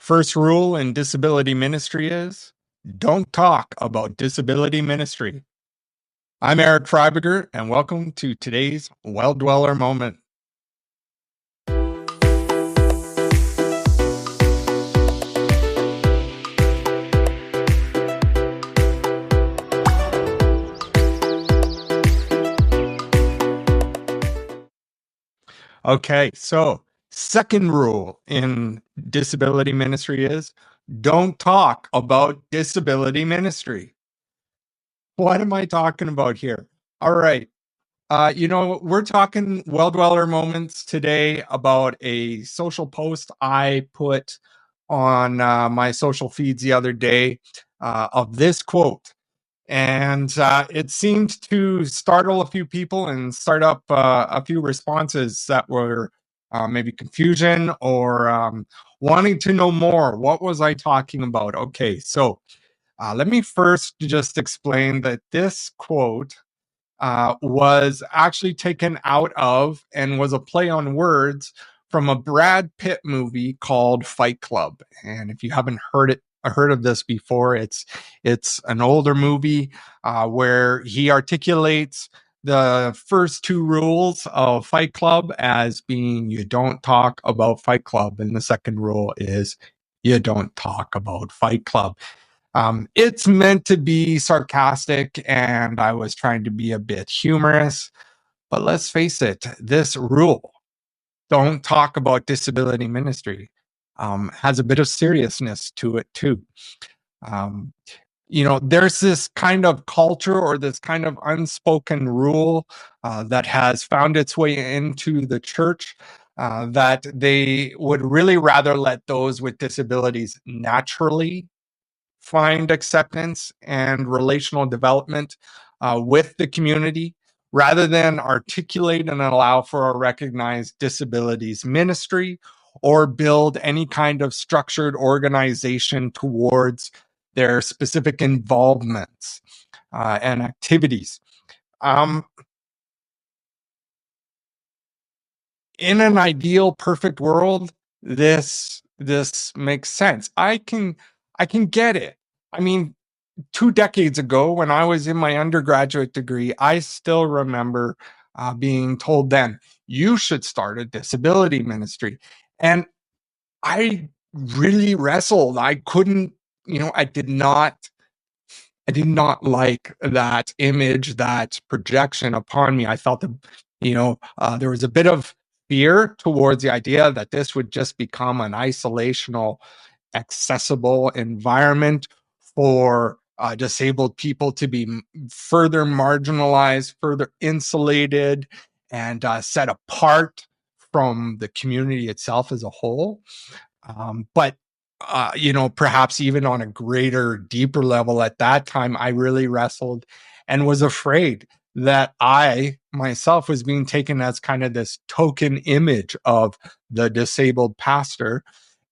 First rule in disability ministry is don't talk about disability ministry. I'm Eric Freiberger, and welcome to today's Well Dweller Moment. Okay, so second rule in disability ministry is don't talk about disability ministry. What am I talking about here? All right. We're talking Well Dweller Moments today about a social post I put on my social feeds the other day of this quote. And it seemed to startle a few people and start up a few responses that were maybe confusion or wanting to know more. What was I talking about? Okay, so let me first just explain that this quote was actually taken out of and was a play on words from a Brad Pitt movie called Fight Club. And if you haven't heard of this before, it's an older movie where he articulates the first two rules of Fight Club as being you don't talk about Fight Club, and the second rule is you don't talk about Fight Club. It's meant to be sarcastic, and I was trying to be a bit humorous. But let's face it, this rule, don't talk about disability ministry, has a bit of seriousness to it, too. Um, there's this kind of culture or this kind of unspoken rule that has found its way into the church that they would really rather let those with disabilities naturally find acceptance and relational development with the community rather than articulate and allow for a recognized disabilities ministry or build any kind of structured organization towards their specific involvements and activities. In an ideal, perfect world, this makes sense. I can get it. I mean, 2 decades ago, when I was in my undergraduate degree, I still remember being told then, you should start a disability ministry. And I really wrestled. I couldn't, I did not like that image, that projection upon me. I felt that, there was a bit of fear towards the idea that this would just become an isolational, accessible environment for disabled people to be further marginalized, further insulated, and set apart from the community itself as a whole. But perhaps even on a greater, deeper level at that time, I really wrestled and was afraid that I myself was being taken as kind of this token image of the disabled pastor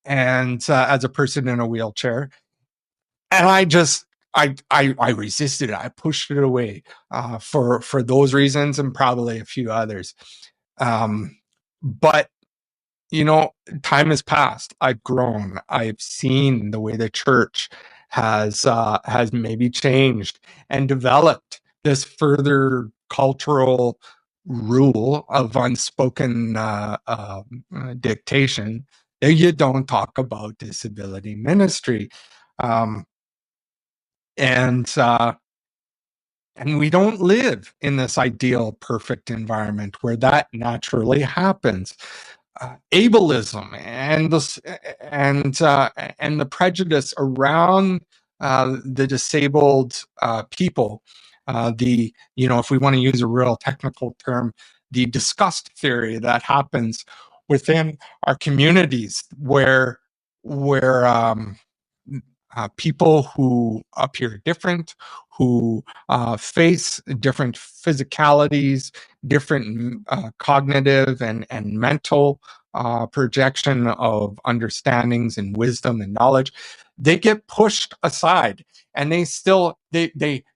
and as a person in a wheelchair. And I resisted it. I pushed it away for those reasons and probably a few others. But time has passed. I've grown. I've seen the way the church has maybe changed and developed this further cultural rule of unspoken dictation that you don't talk about disability ministry, and we don't live in this ideal, perfect environment where that naturally happens. Ablism and the prejudice around the disabled people, if we want to use a real technical term, the disgust theory that happens within our communities where people who appear different, who face different physicalities, different cognitive and mental projection of understandings and wisdom and knowledge, they get pushed aside, and they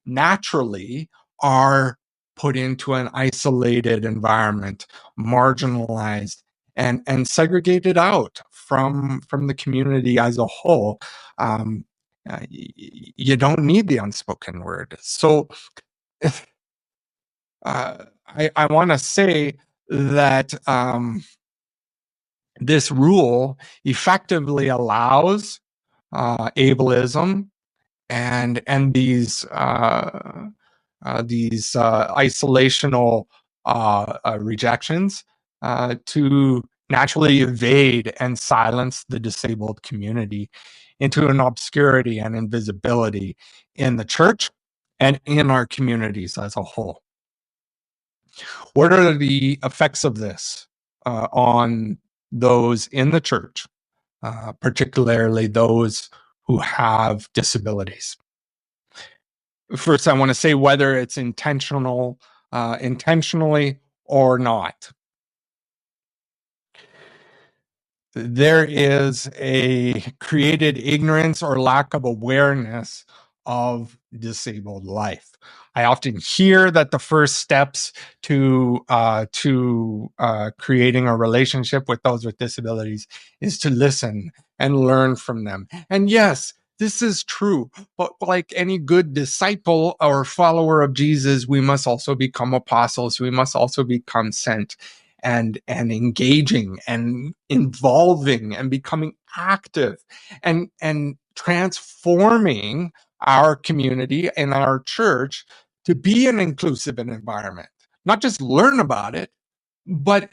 naturally are put into an isolated environment, marginalized and segregated out from the community as a whole, you don't need the unspoken word. So I want to say that this rule effectively allows ableism and these isolational rejections to naturally evade and silence the disabled community into an obscurity and invisibility in the church and in our communities as a whole. What are the effects of this on those in the church, particularly those who have disabilities? First, I want to say whether it's intentionally or not. There is a created ignorance or lack of awareness of disabled life. I often hear that the first steps to creating a relationship with those with disabilities is to listen and learn from them. And yes, this is true, but like any good disciple or follower of Jesus, we must also become apostles. We must also become sent and engaging and involving and becoming active and transforming our community and our church to be an inclusive environment. Not just learn about it, but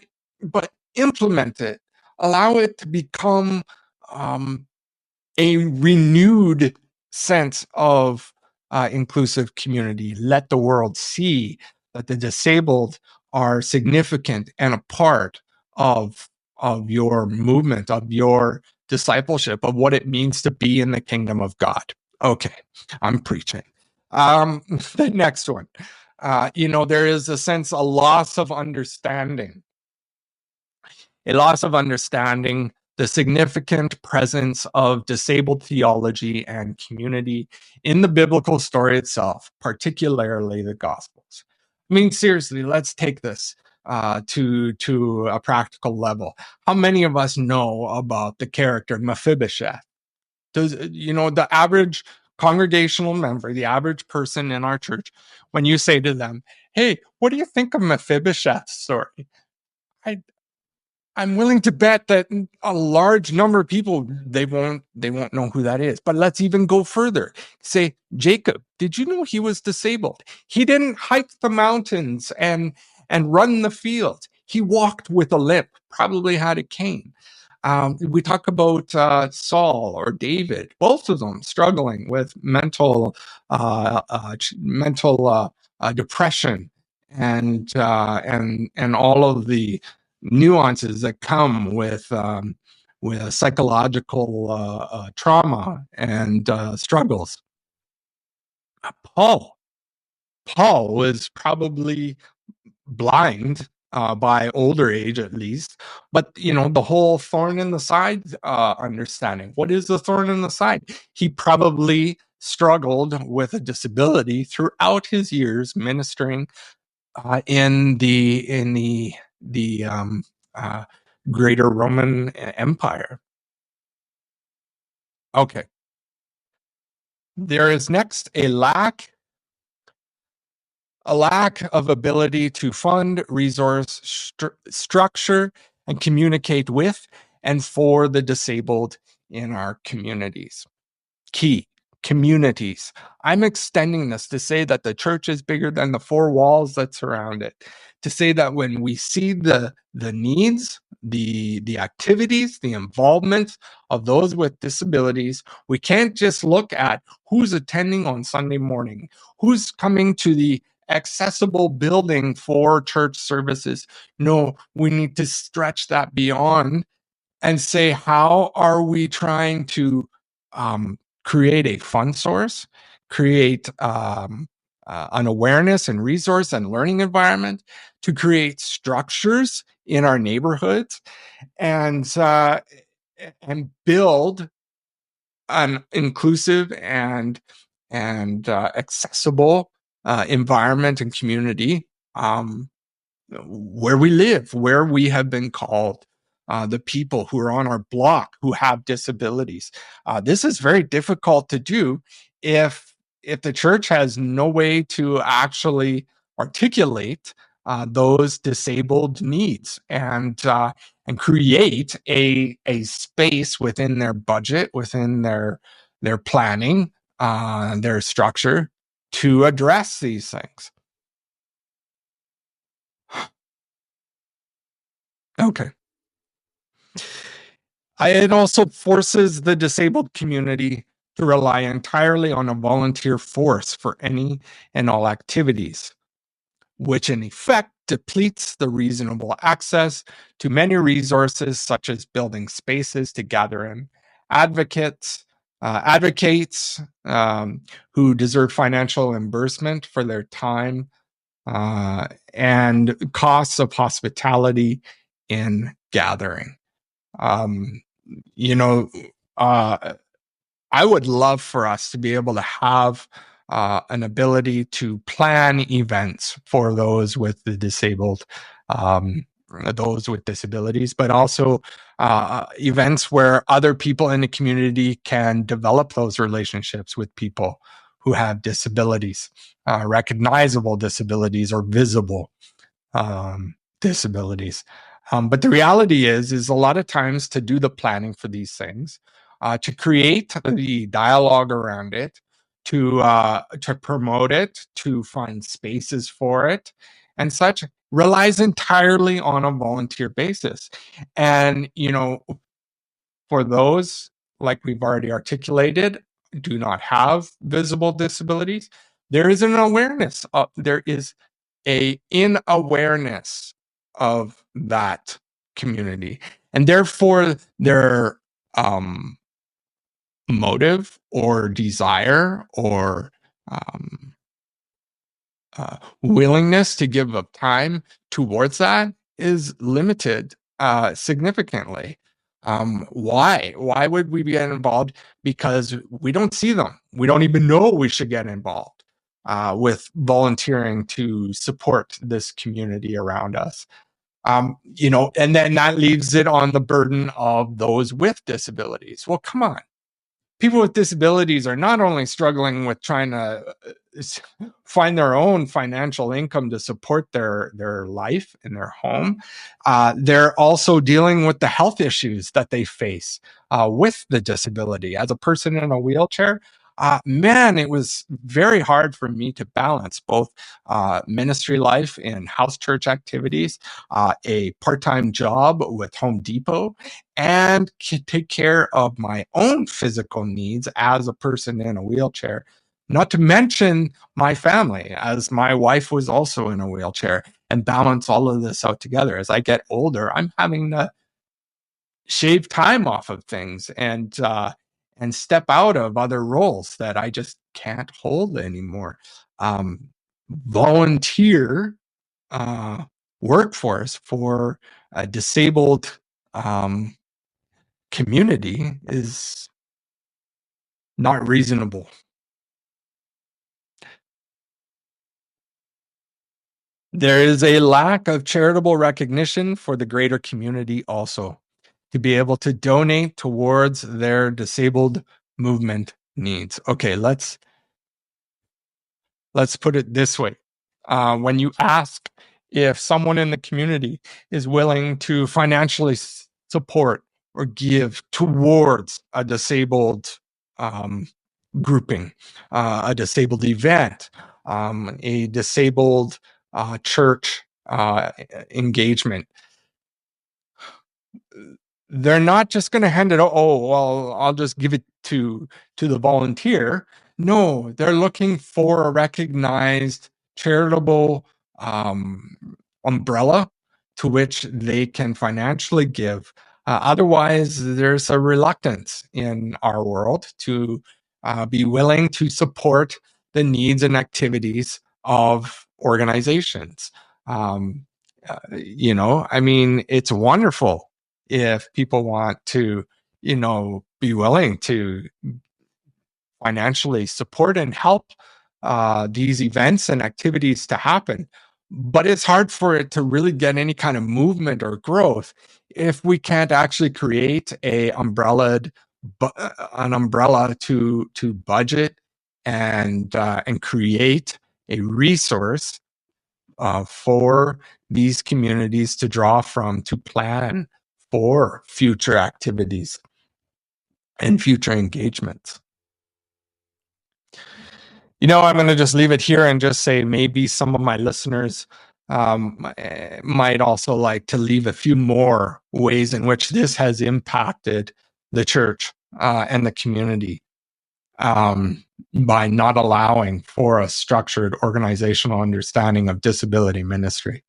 implement it, allow it to become a renewed sense of inclusive community. Let the world see that the disabled are significant and a part of your movement, of your discipleship, of what it means to be in the kingdom of God. Okay, I'm preaching. The next one, there is a sense, a loss of understanding. A loss of understanding the significant presence of disabled theology and community in the biblical story itself, particularly the Gospels. I mean, seriously, let's take this to a practical level. How many of us know about the character Mephibosheth? The average congregational member, the average person in our church, when you say to them, "Hey, what do you think of Mephibosheth's story?" I'm willing to bet that a large number of people they won't know who that is. But let's even go further. Say, Jacob, did you know he was disabled? He didn't hike the mountains and run the fields. He walked with a limp, probably had a cane. We talk about Saul or David, both of them struggling with mental depression and all of the nuances that come with psychological trauma and struggles. Paul was probably blind by older age, at least, but the whole thorn in the side understanding. What is the thorn in the side? He probably struggled with a disability throughout his years ministering in the uh, greater Roman Empire. Okay. There is next a lack of ability to fund, resource, structure, and communicate with and for the disabled in our communities. Key communities. I'm extending this to say that the church is bigger than the four walls that surround it. To say that when we see the needs, the activities, the involvement of those with disabilities, we can't just look at who's attending on Sunday morning, who's coming to the accessible building for church services. No, we need to stretch that beyond and say, how are we trying to create a fund source, create an awareness and resource and learning environment, to create structures in our neighborhoods, and build an inclusive and accessible environment and community where we live, where we have been called the people who are on our block who have disabilities. This is very difficult to do if the church has no way to actually articulate those disabled needs and create a space within their budget, within their planning, their structure to address these things. Okay. It also forces the disabled community to rely entirely on a volunteer force for any and all activities, which in effect depletes the reasonable access to many resources, such as building spaces to gather in advocates who deserve financial reimbursement for their time, and costs of hospitality in gathering. Um, you know, I would love for us to be able to have an ability to plan events for those with the disabled, those with disabilities, but also events where other people in the community can develop those relationships with people who have disabilities, recognizable disabilities or visible disabilities. But the reality is a lot of times to do the planning for these things, to create the dialogue around it, to promote it, to find spaces for it, and such relies entirely on a volunteer basis. And for those, like we've already articulated, do not have visible disabilities, there is an awareness of there is a in awareness of that community, and therefore their motive or desire or um, willingness to give up time towards that is limited significantly. Why would we get involved? Because we don't see them. We don't even know we should get involved with volunteering to support this community around us. And then that leaves it on the burden of those with disabilities. Well, come on. People with disabilities are not only struggling with trying to find their own financial income to support their life in their home, they're also dealing with the health issues that they face with the disability. As a person in a wheelchair, man, it was very hard for me to balance both ministry life and house church activities, a part-time job with Home Depot, and take care of my own physical needs as a person in a wheelchair. Not to mention my family, as my wife was also in a wheelchair, and balance all of this out together. As I get older, I'm having to shave time off of things and step out of other roles that I just can't hold anymore. Volunteer uh, workforce for a disabled community is not reasonable. There is a lack of charitable recognition for the greater community also to be able to donate towards their disabled movement needs. Okay, let's put it this way. When you ask if someone in the community is willing to financially support or give towards a disabled grouping, a disabled event, a disabled church engagement, they're not just going to hand it. Oh, well, I'll just give it to the volunteer. No, they're looking for a recognized charitable umbrella to which they can financially give. Otherwise, there's a reluctance in our world to be willing to support the needs and activities of organizations. I mean, it's wonderful if people want to, be willing to financially support and help these events and activities to happen. but it's hard for it to really get any kind of movement or growth if we can't actually create an umbrella to budget and create a resource for these communities to draw from to plan for future activities and future engagements. I'm going to just leave it here and just say maybe some of my listeners might also like to leave a few more ways in which this has impacted the church and the community by not allowing for a structured organizational understanding of disability ministry.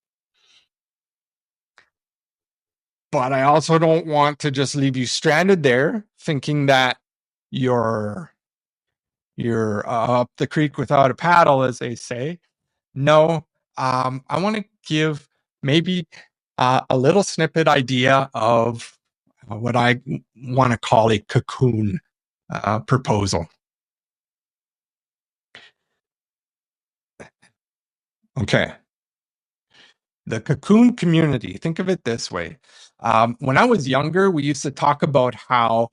But I also don't want to just leave you stranded there thinking that you're up the creek without a paddle, as they say. No, I want to give maybe a little snippet idea of what I want to call a cocoon proposal. Okay. The cocoon community, think of it this way. When I was younger, we used to talk about how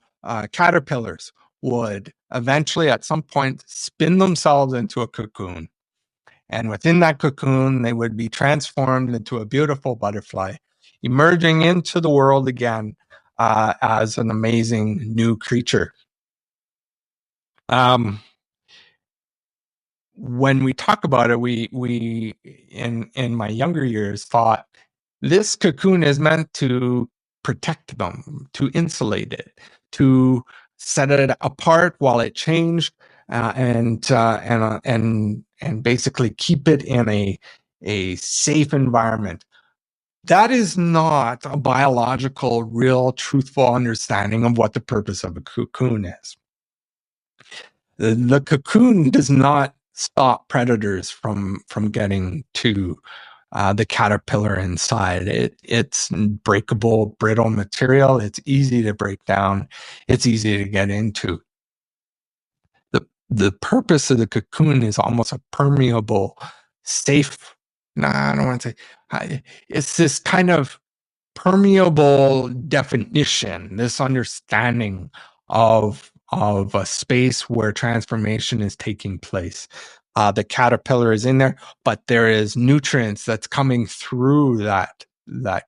caterpillars would eventually, at some point, spin themselves into a cocoon. And within that cocoon, they would be transformed into a beautiful butterfly, emerging into the world again as an amazing new creature. When we talk about it, we in my younger years thought this cocoon is meant to protect them, to insulate it, to set it apart while it changed, and basically keep it in a safe environment. That is not a biological, real, truthful understanding of what the purpose of a cocoon is. The cocoon does not stop predators from getting to the caterpillar inside. It's breakable, brittle material. It's easy to break down. It's easy to get into. The purpose of the cocoon is almost a permeable, safe. I don't want to say. It's this kind of permeable definition, this understanding of a space where transformation is taking place. The caterpillar is in there, but there is nutrients that's coming through that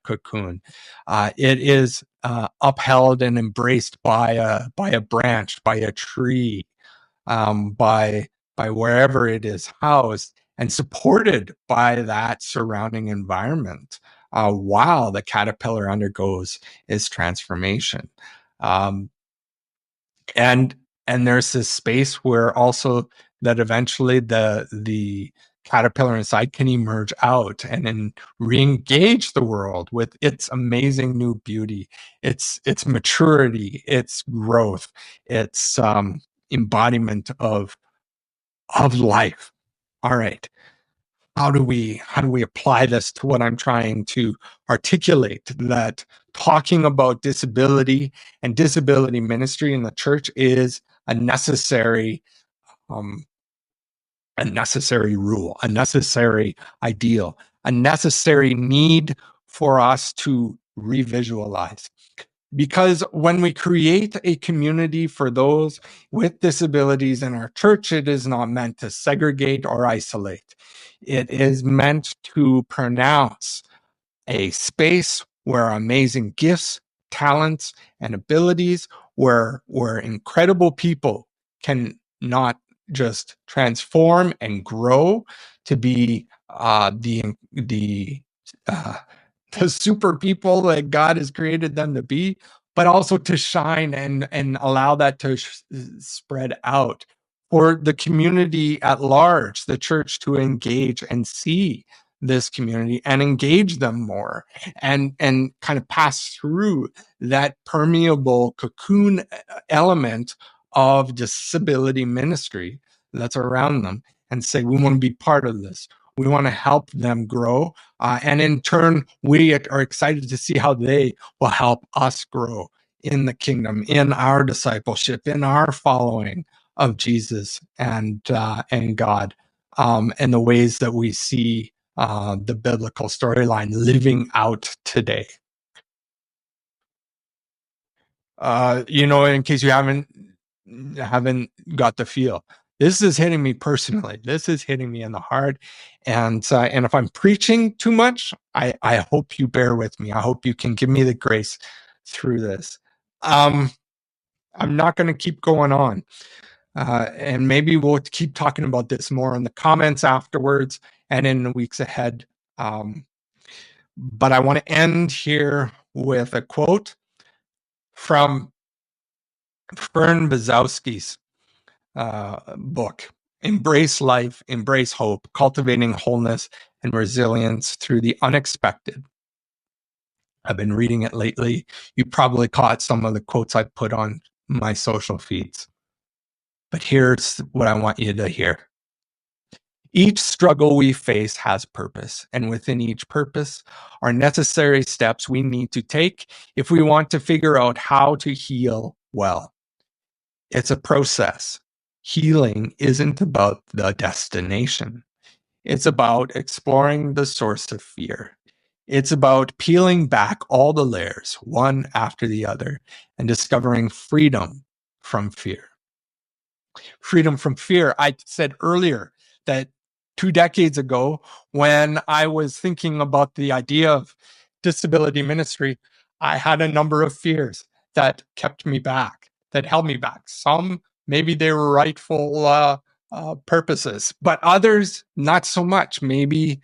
cocoon. It is upheld and embraced by a branch, by a tree, by wherever it is housed, and supported by that surrounding environment while the caterpillar undergoes its transformation. And there's this space where also that eventually the caterpillar inside can emerge out and then re-engage the world with its amazing new beauty, its maturity, its growth, its embodiment of life. All right. How do we apply this to what I'm trying to articulate? That talking about disability and disability ministry in the church is a necessary rule, a necessary ideal, a necessary need for us to revisualize. Because when we create a community for those with disabilities in our church, it is not meant to segregate or isolate. It is meant to pronounce a space where amazing gifts, talents, and abilities, where incredible people can not just transform and grow to be the super people that God has created them to be, but also to shine and allow that to spread out for the community at large, the church to engage and see this community and engage them more and kind of pass through that permeable cocoon element of disability ministry that's around them and say, we want to be part of this. We want to help them grow. And in turn, we are excited to see how they will help us grow in the kingdom, in our discipleship, in our following of Jesus and God, and the ways that we see the biblical storyline living out today. In case you haven't got the feel, this is hitting me personally. This is hitting me in the heart. And if I'm preaching too much, I hope you bear with me. I hope you can give me the grace through this. I'm not going to keep going on. And maybe we'll keep talking about this more in the comments afterwards and in the weeks ahead. But I want to end here with a quote from Fern Bazowski's book, Embrace Life, Embrace Hope, Cultivating Wholeness and Resilience Through the Unexpected. I've been reading it lately. You probably caught some of the quotes I put on my social feeds. But here's what I want you to hear. Each struggle we face has purpose, and within each purpose are necessary steps we need to take if we want to figure out how to heal well. It's a process. Healing isn't about the destination. It's about exploring the source of fear. It's about peeling back all the layers, one after the other, and discovering freedom from fear. Freedom from fear. I said earlier that 2 decades ago, when I was thinking about the idea of disability ministry, I had a number of fears that kept me back, that held me back. Some, maybe they were rightful purposes, but others, not so much. Maybe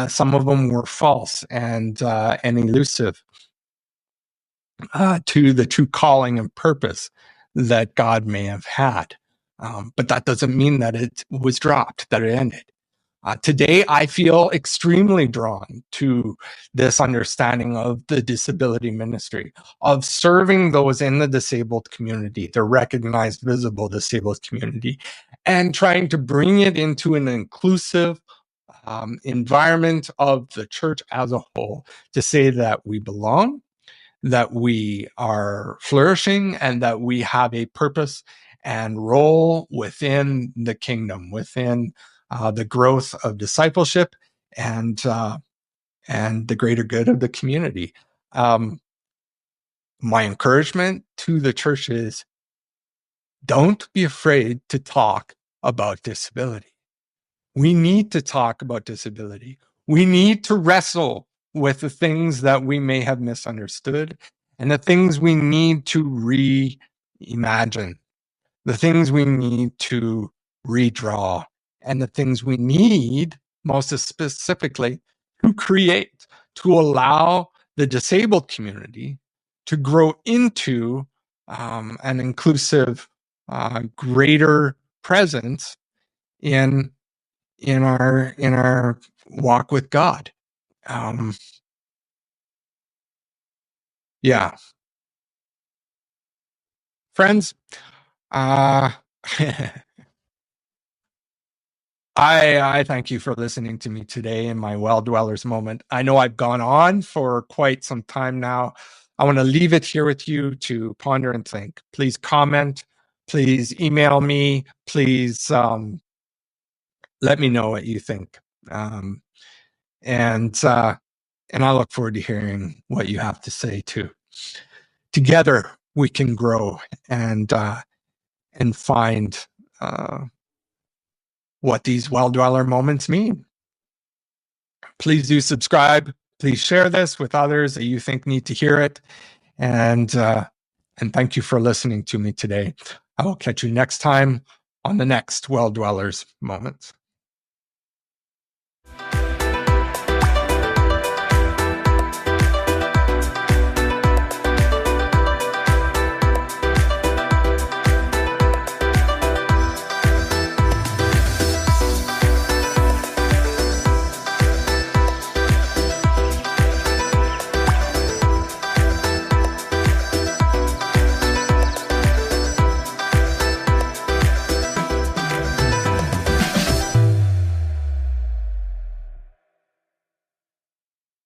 some of them were false and elusive to the true calling and purpose that God may have had. But that doesn't mean that it was dropped, that it ended. Today, I feel extremely drawn to this understanding of the disability ministry, of serving those in the disabled community, the recognized, visible disabled community, and trying to bring it into an inclusive environment of the church as a whole to say that we belong, that we are flourishing, and that we have a purpose and role within the kingdom, within the growth of discipleship and the greater good of the community. My encouragement to the church is, don't be afraid to talk about disability. We need to talk about disability. We need to wrestle with the things that we may have misunderstood and the things we need to reimagine, the things we need to redraw, and the things we need, most specifically, to create, to allow the disabled community to grow into an inclusive, greater presence in our walk with God. Yeah, friends. I thank you for listening to me today in my Well Dwellers moment. I know I've gone on for quite some time now. I want to leave it here with you to ponder and think. Please comment. Please email me. Please let me know what you think. And I look forward to hearing what you have to say too. Together we can grow and find what these Well Dweller moments mean. Please do subscribe. Please share this with others that you think need to hear it. And thank you for listening to me today. I will catch you next time on the next Well Dwellers Moments.